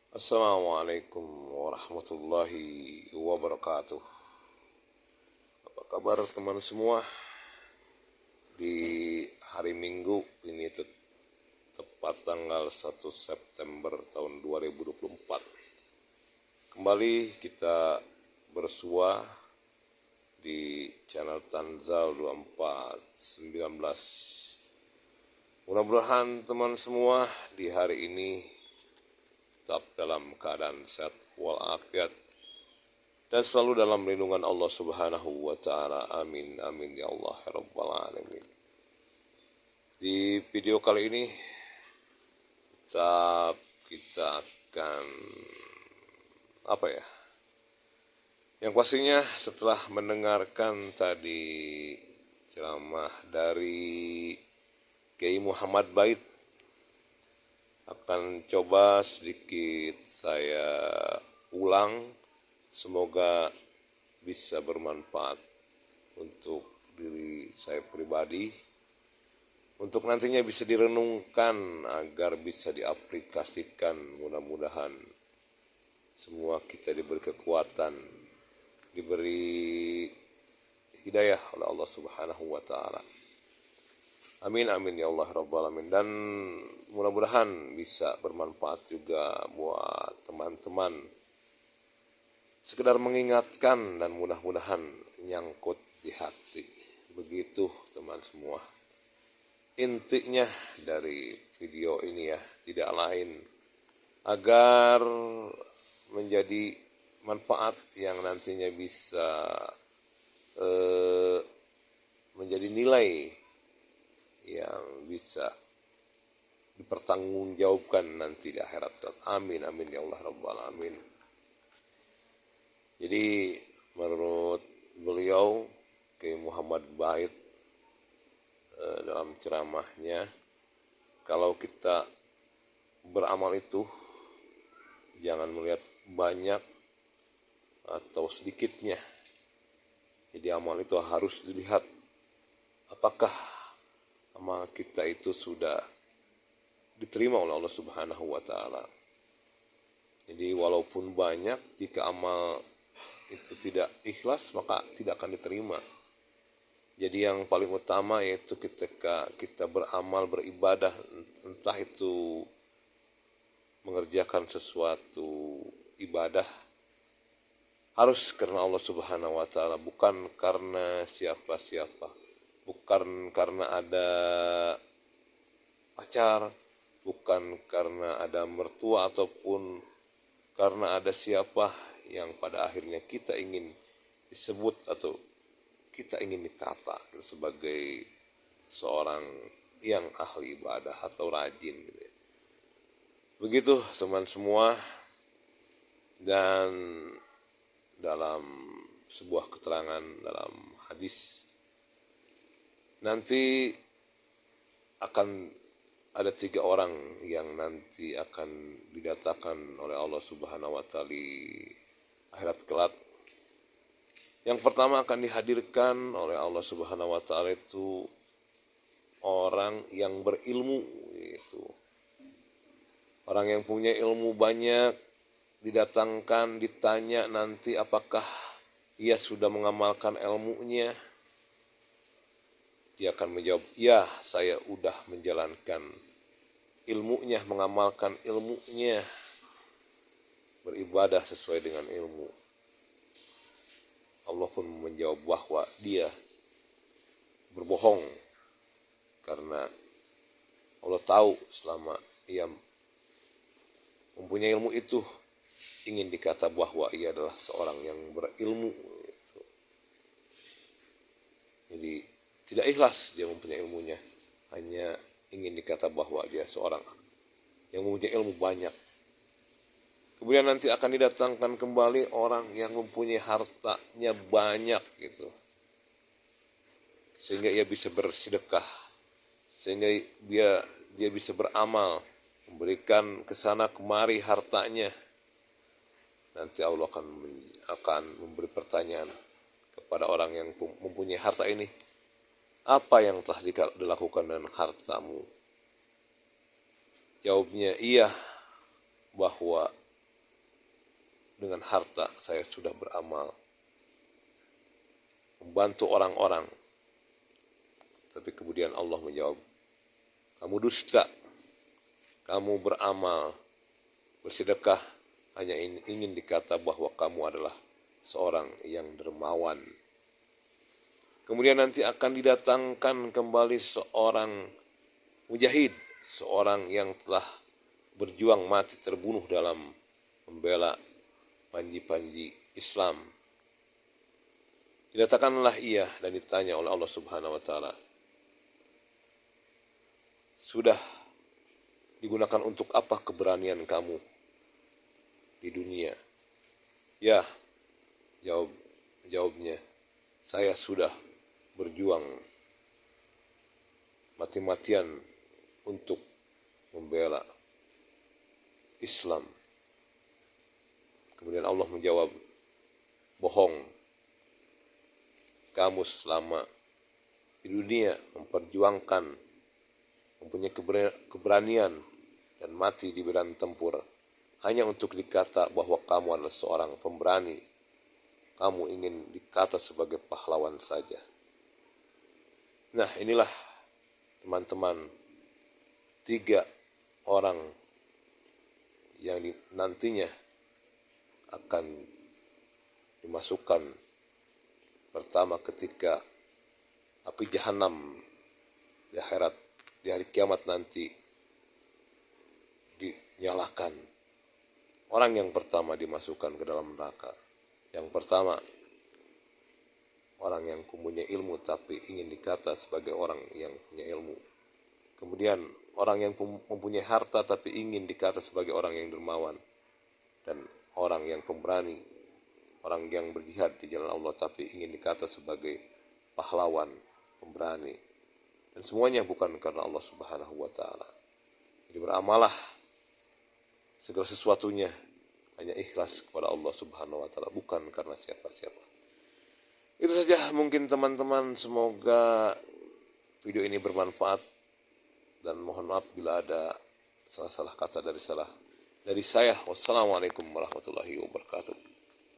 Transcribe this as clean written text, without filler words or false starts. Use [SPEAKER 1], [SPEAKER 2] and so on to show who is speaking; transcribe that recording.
[SPEAKER 1] Assalamualaikum warahmatullahi wabarakatuh. Apa kabar teman semua? Di hari Minggu ini tepat tanggal 1 September tahun 2024. Kembali kita bersua di channel Tanzal 2419. Mudah-mudahan teman semua di hari ini tetap dalam keadaan sehat walafiat dan selalu dalam lindungan Allah Subhanahu wa taala. Amin amin ya Allah ya rabbal alamin. Di video kali ini kita akan Yang pastinya setelah mendengarkan tadi ceramah dari Kiai Muhammad Bait, akan coba sedikit saya ulang, semoga bisa bermanfaat untuk diri saya pribadi, untuk nantinya bisa direnungkan agar bisa diaplikasikan. Mudah-mudahan semua kita diberi kekuatan, diberi hidayah oleh Allah Subhanahu wa taala. Amin amin ya Allah rabbal alamin. Dan mudah-mudahan bisa bermanfaat juga buat teman-teman, sekedar mengingatkan dan mudah-mudahan nyangkut di hati. Begitu teman semua, intinya dari video ini ya, tidak lain agar menjadi manfaat yang nantinya bisa menjadi nilai yang bisa dipertanggungjawabkan nanti di akhirat. Amin amin ya Allah rabbal alamin. Jadi menurut beliau Kiai Muhammad Bait dalam ceramahnya, kalau kita beramal itu jangan melihat banyak atau sedikitnya. Jadi amal itu harus dilihat apakah amal kita itu sudah diterima oleh Allah Subhanahu wa taala. Jadi walaupun banyak, jika amal itu tidak ikhlas maka tidak akan diterima. Jadi yang paling utama yaitu ketika kita beramal, beribadah, entah itu mengerjakan sesuatu ibadah, harus karena Allah Subhanahu wa taala, bukan karena siapa-siapa, bukan karena ada pacar, bukan karena ada mertua, ataupun karena ada siapa yang pada akhirnya kita ingin disebut atau kita ingin dikata sebagai seorang yang ahli ibadah atau rajin gitu ya. Begitu teman semua. Dan dalam sebuah keterangan dalam hadis, nanti akan ada 3 orang yang nanti akan didatangkan oleh Allah Subhanahu wa taala di akhirat kelak. Yang pertama akan dihadirkan oleh Allah Subhanahu wa taala itu orang yang berilmu, itu orang yang punya ilmu banyak, didatangkan, ditanya nanti apakah ia sudah mengamalkan ilmunya. Dia akan menjawab, ya saya sudah menjalankan ilmunya, mengamalkan ilmunya, beribadah sesuai dengan ilmu. Allah pun menjawab bahwa dia berbohong, karena Allah tahu selama ia mempunyai ilmu itu, ingin dikata bahwa ia adalah seorang yang berilmu. Jadi tidak ikhlas dia mempunyai ilmunya, hanya ingin dikata bahwa dia seorang yang mempunyai ilmu banyak. Kemudian nanti akan didatangkan kembali orang yang mempunyai hartanya banyak gitu, sehingga ia bisa bersedekah, sehingga dia bisa beramal, memberikan kesana kemari hartanya. Nanti Allah akan memberi pertanyaan kepada orang yang mempunyai harta ini, apa yang telah dilakukan dengan hartamu? Jawabnya iya, bahwa dengan harta saya sudah beramal, membantu orang-orang. Tapi kemudian Allah menjawab, kamu dusta, kamu beramal, bersedekah, hanya ingin dikata bahwa kamu adalah seorang yang dermawan. Kemudian nanti akan didatangkan kembali seorang mujahid, seorang yang telah berjuang mati terbunuh dalam membela panji-panji Islam. Dikatakanlah ia dan ditanya oleh Allah Subhanahu wa taala, sudah digunakan untuk apa keberanian kamu di dunia? Ya, jawabnya, saya sudah berjuang mati-matian untuk membela Islam. Kemudian Allah menjawab, bohong. Kamu selama di dunia memperjuangkan, mempunyai keberanian dan mati di medan tempur hanya untuk dikata bahwa kamu adalah seorang pemberani. Kamu ingin dikata sebagai pahlawan saja. Nah, inilah teman-teman 3 orang yang nantinya akan dimasukkan pertama ketika api jahanam di akhirat, di hari kiamat nanti dinyalakan. Orang yang pertama dimasukkan ke dalam neraka. Yang pertama, orang yang mempunyai ilmu tapi ingin dikata sebagai orang yang punya ilmu. Kemudian orang yang mempunyai harta tapi ingin dikata sebagai orang yang dermawan. Dan orang yang pemberani, orang yang berjihad di jalan Allah tapi ingin dikata sebagai pahlawan, pemberani. Dan semuanya bukan karena Allah Subhanahu wa taala. Jadi beramalah segala sesuatunya hanya ikhlas kepada Allah Subhanahu wa taala, bukan karena siapa-siapa. Itu saja mungkin teman-teman, semoga video ini bermanfaat dan mohon maaf bila ada salah-salah kata dari saya. Wassalamualaikum warahmatullahi wabarakatuh.